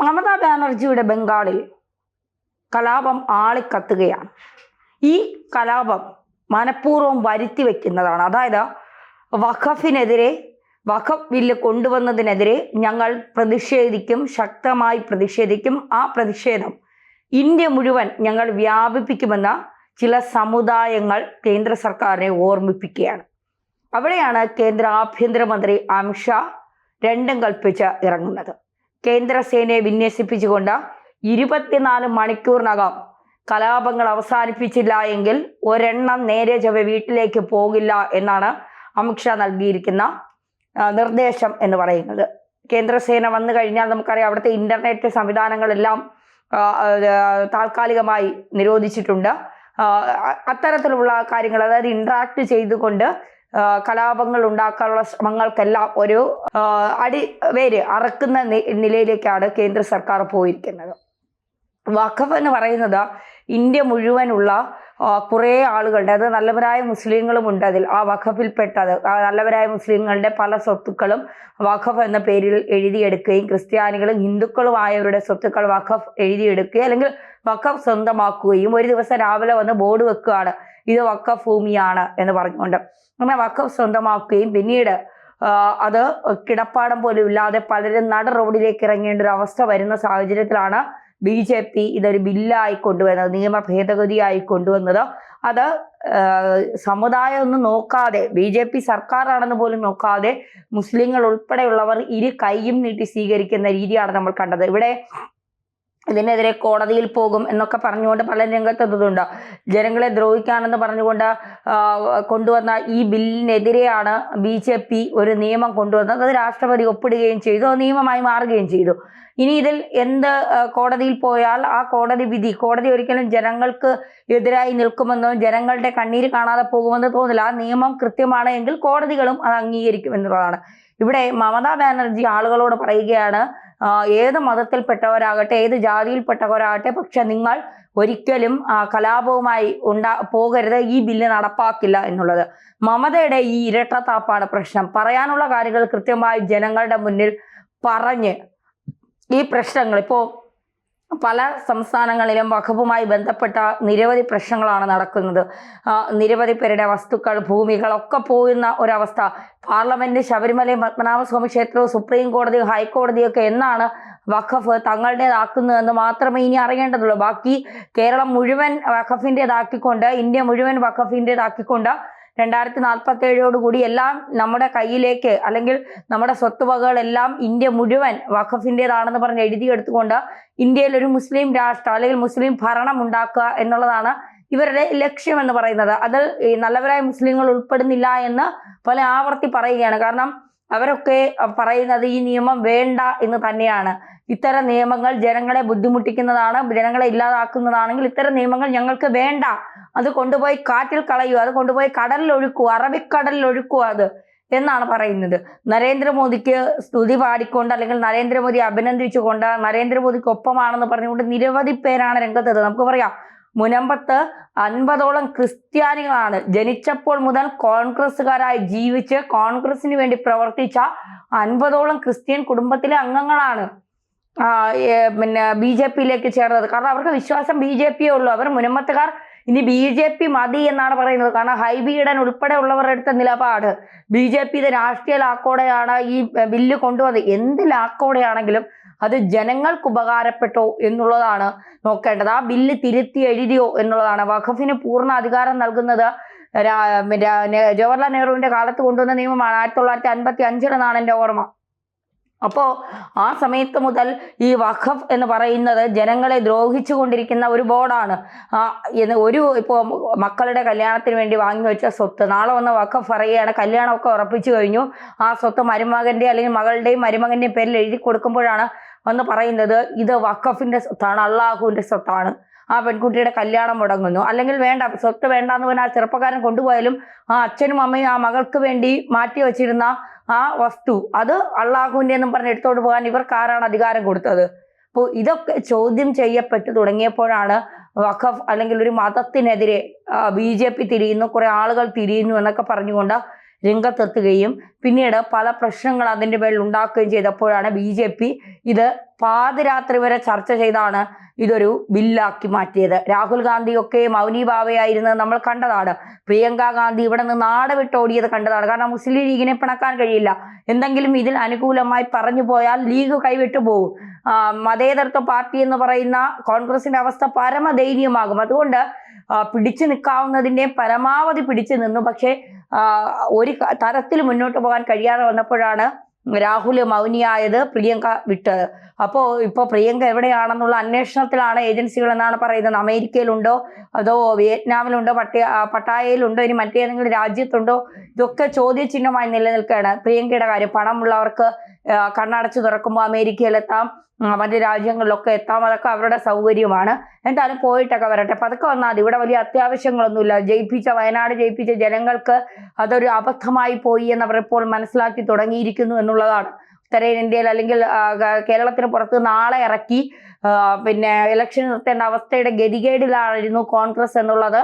മമതാ ബാനർജിയുടെ ബംഗാളിൽ കലാപം ആളിക്കത്തുകയാണ്. ഈ കലാപം മനഃപൂർവ്വം വരുത്തി വെക്കുന്നതാണ്. അതായത് വഖഫിനെതിരെ, വഖഫ് ബില്ല് കൊണ്ടുവന്നതിനെതിരെ ഞങ്ങൾ പ്രതിഷേധിക്കും, ശക്തമായി പ്രതിഷേധിക്കും. ആ പ്രതിഷേധം ഇന്ത്യ മുഴുവൻ ഞങ്ങൾ വ്യാപിപ്പിക്കുമെന്ന ചില സമുദായങ്ങൾ കേന്ദ്ര സർക്കാരിനെ ഓർമ്മിപ്പിക്കുകയാണ്. അവിടെയാണ് കേന്ദ്ര ആഭ്യന്തരമന്ത്രി അമിത്ഷാ രണ്ടും കൽപ്പിച്ച് ഇറങ്ങുന്നത്. കേന്ദ്ര സേനയെ വിന്യസിപ്പിച്ചുകൊണ്ട് 24 മണിക്കൂറിനകം കലാപങ്ങൾ അവസാനിപ്പിച്ചില്ല എങ്കിൽ ഒരെണ്ണം നേരെ ചൊവ്വെ വീട്ടിലേക്ക് പോകില്ല എന്നാണ് അമിത്ഷാ നൽകിയിരിക്കുന്ന നിർദ്ദേശം എന്ന് പറയുന്നത്. കേന്ദ്രസേന വന്നു കഴിഞ്ഞാൽ നമുക്കറിയാം അവിടുത്തെ ഇന്റർനെറ്റ് സംവിധാനങ്ങളെല്ലാം താൽക്കാലികമായി നിരോധിച്ചിട്ടുണ്ട്. അത്തരത്തിലുള്ള കാര്യങ്ങൾ, അതായത് ഇന്ററാക്ട് ചെയ്തുകൊണ്ട് കലാപങ്ങൾ ഉണ്ടാക്കാനുള്ള ശ്രമങ്ങൾക്കെല്ലാം ഒരു വേര് അറക്കുന്ന നിലയിലേക്കാണ് കേന്ദ്ര സർക്കാർ പോയിരിക്കുന്നത്. വഖഫ് എന്ന് പറയുന്നത് ഇന്ത്യ മുഴുവനുള്ള കുറേ ആളുകളുടെ, അത് നല്ലവരായ മുസ്ലിങ്ങളും ഉണ്ട് അതിൽ, ആ വഖഫിൽപ്പെട്ടത് നല്ലവരായ മുസ്ലിങ്ങളുടെ പല സ്വത്തുക്കളും വഖഫ് എന്ന പേരിൽ എഴുതിയെടുക്കുകയും ക്രിസ്ത്യാനികളും ഹിന്ദുക്കളുമായവരുടെ സ്വത്തുക്കൾ വഖഫ് എഴുതിയെടുക്കുകയും അല്ലെങ്കിൽ വഖഫ് സ്വന്തമാക്കുകയും ഒരു ദിവസം രാവിലെ വന്ന് ബോർഡ് വെക്കുകയാണ് ഇത് വഖഫ് ഭൂമിയാണ് എന്ന് പറഞ്ഞുകൊണ്ട്. അങ്ങനെ വഖഫ് സ്വന്തമാക്കുകയും പിന്നീട് അത് കിടപ്പാടം പോലും ഇല്ലാതെ പലരും നട റോഡിലേക്ക് ഇറങ്ങേണ്ട ഒരു അവസ്ഥ വരുന്ന സാഹചര്യത്തിലാണ് BJP ഇതൊരു ബില്ലായി കൊണ്ടുവന്നത്, നിയമ ഭേദഗതിയായി കൊണ്ടുവന്നത്. അത് സമുദായം ഒന്നും നോക്കാതെ, BJP സർക്കാരാണെന്ന് പോലും നോക്കാതെ മുസ്ലിങ്ങൾ ഉൾപ്പെടെയുള്ളവർ ഇരു കൈയും നീട്ടി സ്വീകരിക്കുന്ന രീതിയാണ് നമ്മൾ കണ്ടത്. ഇവിടെ ഇതിനെതിരെ കോടതിയിൽ പോകും എന്നൊക്കെ പറഞ്ഞുകൊണ്ട് പല രംഗത്തെത്തുന്നുണ്ട്. ജനങ്ങളെ ദ്രോഹിക്കാനെന്ന് പറഞ്ഞുകൊണ്ട് കൊണ്ടുവന്ന ഈ ബില്ലിനെതിരെയാണ് BJP ഒരു നിയമം കൊണ്ടുവന്നത്. അത് രാഷ്ട്രപതി ഒപ്പിടുകയും ചെയ്തു, അത് നിയമമായി മാറുകയും ചെയ്തു. ഇനി ഇതിൽ എന്ത് കോടതിയിൽ പോയാൽ ആ കോടതി ഒരിക്കലും ജനങ്ങൾക്ക് എതിരായി നിൽക്കുമെന്നോ ജനങ്ങളുടെ കണ്ണീര് കാണാതെ പോകുമെന്ന് തോന്നില്ല. ആ നിയമം കൃത്യമാണ് എങ്കിൽ കോടതികളും അത് അംഗീകരിക്കും എന്നുള്ളതാണ്. ഇവിടെ മമതാ ബാനർജി ആളുകളോട് പറയുകയാണ്, ഏത് മതത്തിൽപ്പെട്ടവരാകട്ടെ, ഏത് ജാതിയിൽപ്പെട്ടവരാകട്ടെ, പക്ഷെ നിങ്ങൾ ഒരിക്കലും കലാപവുമായി പോകരുത്, ഈ ബില്ല് നടപ്പാക്കില്ല എന്നുള്ളത്. മമതയുടെ ഈ ഇരട്ടത്താപ്പാണ് പ്രശ്നം. പറയാനുള്ള കാര്യങ്ങൾ കൃത്യമായി ജനങ്ങളുടെ മുന്നിൽ പറഞ്ഞ് ഈ പ്രശ്നങ്ങൾ, ഇപ്പോൾ പല സംസ്ഥാനങ്ങളിലും വഖഫുമായി ബന്ധപ്പെട്ട നിരവധി പ്രശ്നങ്ങളാണ് നടക്കുന്നത്. നിരവധി പേരുടെ വസ്തുക്കൾ, ഭൂമികളൊക്കെ പോകുന്ന ഒരവസ്ഥ. പാർലമെന്റ്, ശബരിമലയും പത്മനാഭസ്വാമി ക്ഷേത്രവും സുപ്രീം കോടതിയും ഹൈക്കോടതിയൊക്കെ എന്നാണ് വഖഫ് തങ്ങളുടേതാക്കുന്നതെന്ന് മാത്രമേ ഇനി അറിയേണ്ടതുള്ളൂ. ബാക്കി കേരളം മുഴുവൻ വഖഫിൻ്റെതാക്കിക്കൊണ്ട്, ഇന്ത്യ മുഴുവൻ വഖഫിൻ്റെതാക്കിക്കൊണ്ട് 2047 എല്ലാം നമ്മുടെ കയ്യിലേക്ക്, അല്ലെങ്കിൽ നമ്മുടെ സ്വത്തുവകകളെല്ലാം ഇന്ത്യ മുഴുവൻ വഖഫിൻ്റെതാണെന്ന് പറഞ്ഞ് എഴുതിയെടുത്തുകൊണ്ട് ഇന്ത്യയിൽ ഒരു മുസ്ലിം രാഷ്ട്രം അല്ലെങ്കിൽ മുസ്ലിം ഭരണം ഉണ്ടാക്കുക എന്നുള്ളതാണ് ഇവരുടെ ലക്ഷ്യം എന്ന് പറയുന്നത്. അതിൽ ഈ നല്ലവരായ മുസ്ലിങ്ങൾ ഉൾപ്പെടുന്നില്ല എന്ന് പല ആവർത്തി പറയുകയാണ്. കാരണം അവരൊക്കെ പറയുന്നത് ഈ നിയമം വേണ്ട എന്ന് തന്നെയാണ്. ഇത്തരം നിയമങ്ങൾ ജനങ്ങളെ ബുദ്ധിമുട്ടിക്കുന്നതാണ്, ജനങ്ങളെ ഇല്ലാതാക്കുന്നതാണെങ്കിൽ ഇത്തരം നിയമങ്ങൾ ഞങ്ങൾക്ക് വേണ്ട, അത് കൊണ്ടുപോയി കാറ്റിൽ കളയൂ, അത് കൊണ്ടുപോയി കടലിൽ ഒഴുക്കൂ, അറബിക്കടലിൽ ഒഴുക്കൂ അത് എന്നാണ് പറയുന്നത്. നരേന്ദ്രമോദിക്ക് സ്തുതി പാടിക്കൊണ്ട് അല്ലെങ്കിൽ നരേന്ദ്രമോദി അഭിനന്ദിച്ചുകൊണ്ട് നരേന്ദ്രമോദിക്ക് ഒപ്പമാണെന്ന് പറഞ്ഞുകൊണ്ട് നിരവധി പേരാണ് രംഗത്തെത്തുന്നത്. നമുക്ക് പറയാം, മുനമ്പത്ത് 50ഓളം ക്രിസ്ത്യാനികളാണ് ജനിച്ചപ്പോൾ മുതൽ കോൺഗ്രസ്സുകാരായി ജീവിച്ച് കോൺഗ്രസിന് വേണ്ടി പ്രവർത്തിച്ച 50ഓളം ക്രിസ്ത്യൻ കുടുംബത്തിലെ അംഗങ്ങളാണ് പിന്നെ BJPയിലേക്ക് ചേർന്നത്. കാരണം അവർക്ക് വിശ്വാസം BJPയേ ഉള്ളൂ. അവർ മുനമ്പത്തുകാർ ഇനി BJP മതി എന്നാണ് പറയുന്നത്. കാരണം ഹൈബി ഈഡൻ ഉൾപ്പെടെ ഉള്ളവരുടെ അടുത്ത നിലപാട് BJP ഇത് രാഷ്ട്രീയ ലാക്കോടെയാണ് ഈ ബില്ല് കൊണ്ടുവന്നത്. എന്ത് ലാക്കോടെയാണെങ്കിലും അത് ജനങ്ങൾക്ക് ഉപകാരപ്പെട്ടോ എന്നുള്ളതാണ് നോക്കേണ്ടത്. ആ ബില്ല് തിരുത്തി എഴുതിയോ എന്നുള്ളതാണ്. വഖഫിന് പൂർണ്ണ അധികാരം നൽകുന്നത് ജവഹർലാൽ നെഹ്റുവിന്റെ കാലത്ത് കൊണ്ടുവന്ന നിയമമാണ്. 1955 എൻ്റെ ഓർമ്മ. അപ്പോൾ ആ സമയത്ത് മുതൽ ഈ വഖഫ് എന്ന് പറയുന്നത് ജനങ്ങളെ ദ്രോഹിച്ചു കൊണ്ടിരിക്കുന്ന ഒരു ബോർഡാണ്. ഇപ്പോൾ മക്കളുടെ കല്യാണത്തിന് വേണ്ടി വാങ്ങി വെച്ച സ്വത്ത് നാളെ വന്ന് വഖഫ് പറയുകയാണ്, കല്യാണമൊക്കെ ഉറപ്പിച്ചു കഴിഞ്ഞു, ആ സ്വത്ത് മരുമകന്റെ അല്ലെങ്കിൽ മകളുടെയും മരുമകന്റെയും പേരിൽ എഴുതി കൊടുക്കുമ്പോഴാണ് വന്ന് പറയുന്നത് ഇത് വഖഫിന്റെ സ്വത്താണ്, അള്ളാഹുവിന്റെ സ്വത്താണ്. ആ പെൺകുട്ടിയുടെ കല്യാണം മുടങ്ങുന്നു. അല്ലെങ്കിൽ വേണ്ട, സ്വത്ത് വേണ്ടാന്ന് പറഞ്ഞാൽ ആ ചെറുപ്പക്കാരൻ കൊണ്ടുപോയാലും ആ അച്ഛനും അമ്മയും ആ മകൾക്ക് വേണ്ടി മാറ്റി വച്ചിരുന്ന ആ വസ്തു അത് അള്ളാഹുവിൻ്റെ എന്നും പറഞ്ഞ് എടുത്തോണ്ട് പോകാൻ ഇവർക്ക് ആരാണ് അധികാരം കൊടുത്തത്? അപ്പോൾ ഇതൊക്കെ ചോദ്യം ചെയ്യപ്പെട്ടു തുടങ്ങിയപ്പോഴാണ് വഖഫ് അല്ലെങ്കിൽ ഒരു മതത്തിനെതിരെ BJP തിരിയുന്നു, കുറെ ആളുകൾ തിരിയുന്നു എന്നൊക്കെ പറഞ്ഞുകൊണ്ട് രംഗത്തെത്തുകയും പിന്നീട് പല പ്രശ്നങ്ങൾ അതിൻ്റെ പേരിൽ ഉണ്ടാക്കുകയും ചെയ്തപ്പോഴാണ് BJP ഇത് പാതിരാത്രി വരെ ചർച്ച ചെയ്താണ് ഇതൊരു ബില്ലാക്കി മാറ്റിയത്. രാഹുൽ ഗാന്ധിയൊക്കെ മൗനി ഭാവയായിരുന്നത് നമ്മൾ കണ്ടതാണ്. പ്രിയങ്ക ഗാന്ധി ഇവിടെ നിന്ന് നാട് വിട്ടോടിയത് കണ്ടതാണ്. കാരണം മുസ്ലിം ലീഗിനെ പിണക്കാൻ കഴിയില്ല. എന്തെങ്കിലും ഇതിൽ അനുകൂലമായി പറഞ്ഞു പോയാൽ ലീഗ് കൈവിട്ടു പോകും. മതേതരത്വ പാർട്ടി എന്ന് പറയുന്ന കോൺഗ്രസിന്റെ അവസ്ഥ പരമദയനീയമാകും. അതുകൊണ്ട് പിടിച്ചു നിൽക്കാവുന്നതിന്റെ പരമാവധി പിടിച്ചു നിന്നു. പക്ഷേ ഒരു തരത്തിൽ മുന്നോട്ട് പോകാൻ കഴിയാതെ വന്നപ്പോഴാണ് രാഹുൽ മൗനിയായത്, പ്രിയങ്ക വിട്ടത്. അപ്പോൾ ഇപ്പോൾ പ്രിയങ്ക എവിടെയാണെന്നുള്ള അന്വേഷണത്തിലാണ് ഏജൻസികൾ എന്നാണ് പറയുന്നത്. അമേരിക്കയിലുണ്ടോ അതോ വിയറ്റ്നാമിലുണ്ടോ പട്ടായയിലുണ്ടോ ഇനി മറ്റേതെങ്കിലും രാജ്യത്തുണ്ടോ, ഇതൊക്കെ ചോദ്യചിഹ്നമായി നിലനിൽക്കുകയാണ്. പ്രിയങ്കയുടെ കാര്യം പണമുള്ളവർക്ക് കണ്ണടച്ചു തുറക്കുമ്പോൾ അമേരിക്കയിലെത്താം, മറ്റു രാജ്യങ്ങളിലൊക്കെ എത്താം, അതൊക്കെ അവരുടെ സൗകര്യമാണ്. എന്തായാലും പോയിട്ടൊക്കെ വരട്ടെ, പതുക്കെ വന്നാൽ മതി. ഇവിടെ വലിയ അത്യാവശ്യങ്ങളൊന്നുമില്ല. വയനാട് ജയിപ്പിച്ച ജനങ്ങൾക്ക് അതൊരു അബദ്ധമായി പോയി എന്നവർ ഇപ്പോൾ മനസ്സിലാക്കി തുടങ്ങിയിരിക്കുന്നു എന്നുള്ളതാണ്. ഉത്തരേന്ത്യയിൽ അല്ലെങ്കിൽ കേരളത്തിന് പുറത്ത് നാളെ ഇറക്കി പിന്നെ ഇലക്ഷൻ നിർത്തേണ്ട അവസ്ഥയുടെ ഗതികേടിലായിരുന്നു കോൺഗ്രസ് എന്നുള്ളത്.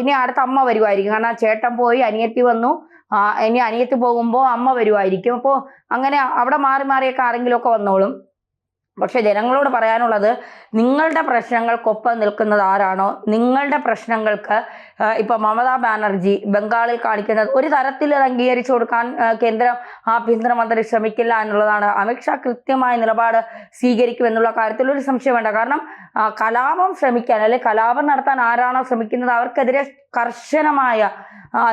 ഇനി അടുത്ത അമ്മ വരുമായിരിക്കും. കാരണം ചേട്ടൻ പോയി അനിയത്തി വന്നു, ഇനി അനിയത്തി പോകുമ്പോൾ അമ്മ വരുമായിരിക്കും. അപ്പോൾ അങ്ങനെ അവിടെ മാറി മാറിയൊക്കെ ആരെങ്കിലുമൊക്കെ വന്നോളും. പക്ഷെ ജനങ്ങളോട് പറയാനുള്ളത്, നിങ്ങളുടെ പ്രശ്നങ്ങൾക്കൊപ്പം നിൽക്കുന്നത് ആരാണോ, നിങ്ങളുടെ പ്രശ്നങ്ങൾക്ക് ഇപ്പൊ മമതാ ബാനർജി ബംഗാളിൽ കാണിക്കുന്നത് ഒരു തരത്തിൽ അത് അംഗീകരിച്ചു കൊടുക്കാൻ കേന്ദ്ര ആഭ്യന്തരമന്ത്രി ശ്രമിക്കില്ല എന്നുള്ളതാണ്. അമിത്ഷാ കൃത്യമായ നിലപാട് സ്വീകരിക്കുമെന്നുള്ള കാര്യത്തിൽ ഒരു സംശയം വേണ്ട. കാരണം കലാപം ശ്രമിക്കാൻ അല്ലെങ്കിൽ കലാപം നടത്താൻ ആരാണോ ശ്രമിക്കുന്നത് അവർക്കെതിരെ കർശനമായ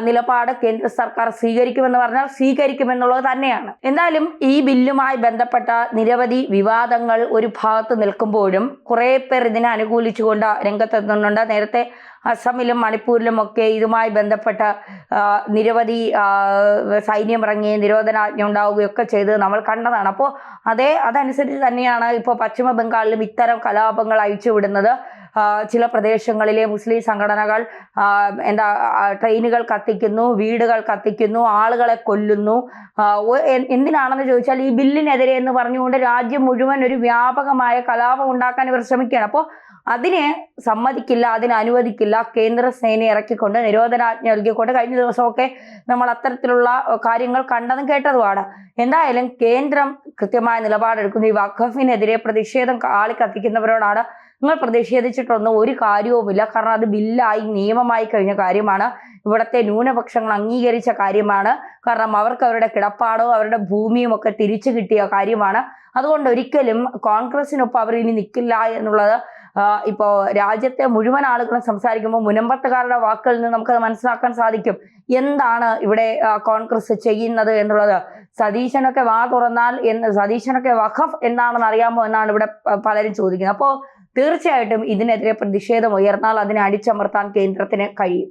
നിലപാട് കേന്ദ്ര സർക്കാർ സ്വീകരിക്കുമെന്ന് പറഞ്ഞാൽ സ്വീകരിക്കുമെന്നുള്ളത് തന്നെയാണ്. എന്തായാലും ഈ ബില്ലുമായി ബന്ധപ്പെട്ട നിരവധി വിവാദങ്ങൾ ഒരു ഭാഗത്ത് നിൽക്കുമ്പോഴും കുറെ പേർ ഇതിനെ അനുകൂലിച്ചുകൊണ്ട് രംഗത്തെത്തുന്നുണ്ട്. നേരത്തെ അസമിലും മണിപ്പൂരിലും ഒക്കെ ഇതുമായി ബന്ധപ്പെട്ട നിരവധി സൈന്യം ഇറങ്ങി നിരോധനാജ്ഞ ഉണ്ടാവുകയൊക്കെ ചെയ്ത് നമ്മൾ കണ്ടതാണ്. അപ്പോൾ അതനുസരിച്ച് തന്നെയാണ് ഇപ്പോൾ പശ്ചിമ ബംഗാളിലും ഇത്തരം കലാപങ്ങൾ അഴിച്ചുവിടുന്നത്. ചില പ്രദേശങ്ങളിലെ മുസ്ലിം സംഘടനകൾ ട്രെയിനുകൾ കത്തിക്കുന്നു, വീടുകൾ കത്തിക്കുന്നു, ആളുകളെ കൊല്ലുന്നു. എന്തിനാണെന്ന് ചോദിച്ചാൽ ഈ ബില്ലിനെതിരെ എന്ന് പറഞ്ഞുകൊണ്ട് രാജ്യം മുഴുവൻ ഒരു വ്യാപകമായ കലാപം ഉണ്ടാക്കാൻ ഇവർ ശ്രമിക്കുകയാണ്. അപ്പോൾ അതിനെ സമ്മതിക്കില്ല, അതിനെ അനുവദിക്കില്ല. കേന്ദ്ര സേനയെ ഇറക്കിക്കൊണ്ട് നിരോധനാജ്ഞ നൽകിക്കൊണ്ട് കഴിഞ്ഞ ദിവസമൊക്കെ നമ്മൾ അത്തരത്തിലുള്ള കാര്യങ്ങൾ കണ്ടതും കേട്ടതുമാണ്. എന്തായാലും കേന്ദ്രം കൃത്യമായ നിലപാടെടുക്കുന്നു. ഈ വഖഫിനെതിരെ പ്രതിഷേധം കത്തിക്കുന്നവരോടാണ്, നിങ്ങൾ പ്രതിഷേധിച്ചിട്ടൊന്നും ഒരു കാര്യവുമില്ല. കാരണം അത് ബില്ലായി നിയമമായി കഴിഞ്ഞ കാര്യമാണ്. ഇവിടുത്തെ ന്യൂനപക്ഷങ്ങൾ അംഗീകരിച്ച കാര്യമാണ്. കാരണം അവർക്ക് അവരുടെ കിടപ്പാടോ അവരുടെ ഭൂമിയും ഒക്കെ തിരിച്ചു കിട്ടിയ കാര്യമാണ്. അതുകൊണ്ട് ഒരിക്കലും കോൺഗ്രസിനൊപ്പം അവർ ഇനി നിൽക്കില്ല എന്നുള്ളത് ഇപ്പോ രാജ്യത്തെ മുഴുവൻ ആളുകളും സംസാരിക്കുമ്പോൾ മുനമ്പത്തുകാരുടെ വാക്കുകളിൽ നിന്ന് നമുക്കത് മനസ്സിലാക്കാൻ സാധിക്കും. എന്താണ് ഇവിടെ കോൺഗ്രസ് ചെയ്യുന്നത് എന്നുള്ളത്. സതീശനൊക്കെ വാ തുറന്നാൽ സതീശനൊക്കെ വഖഫ് എന്താണെന്ന് അറിയാമോ എന്നാണ് ഇവിടെ പലരും ചോദിക്കുന്നത്. അപ്പോൾ തീർച്ചയായിട്ടും ഇതിനെതിരെ പ്രതിഷേധം ഉയർന്നാൽ അതിനെ അടിച്ചമർത്താൻ കേന്ദ്രത്തിന് കഴിയും.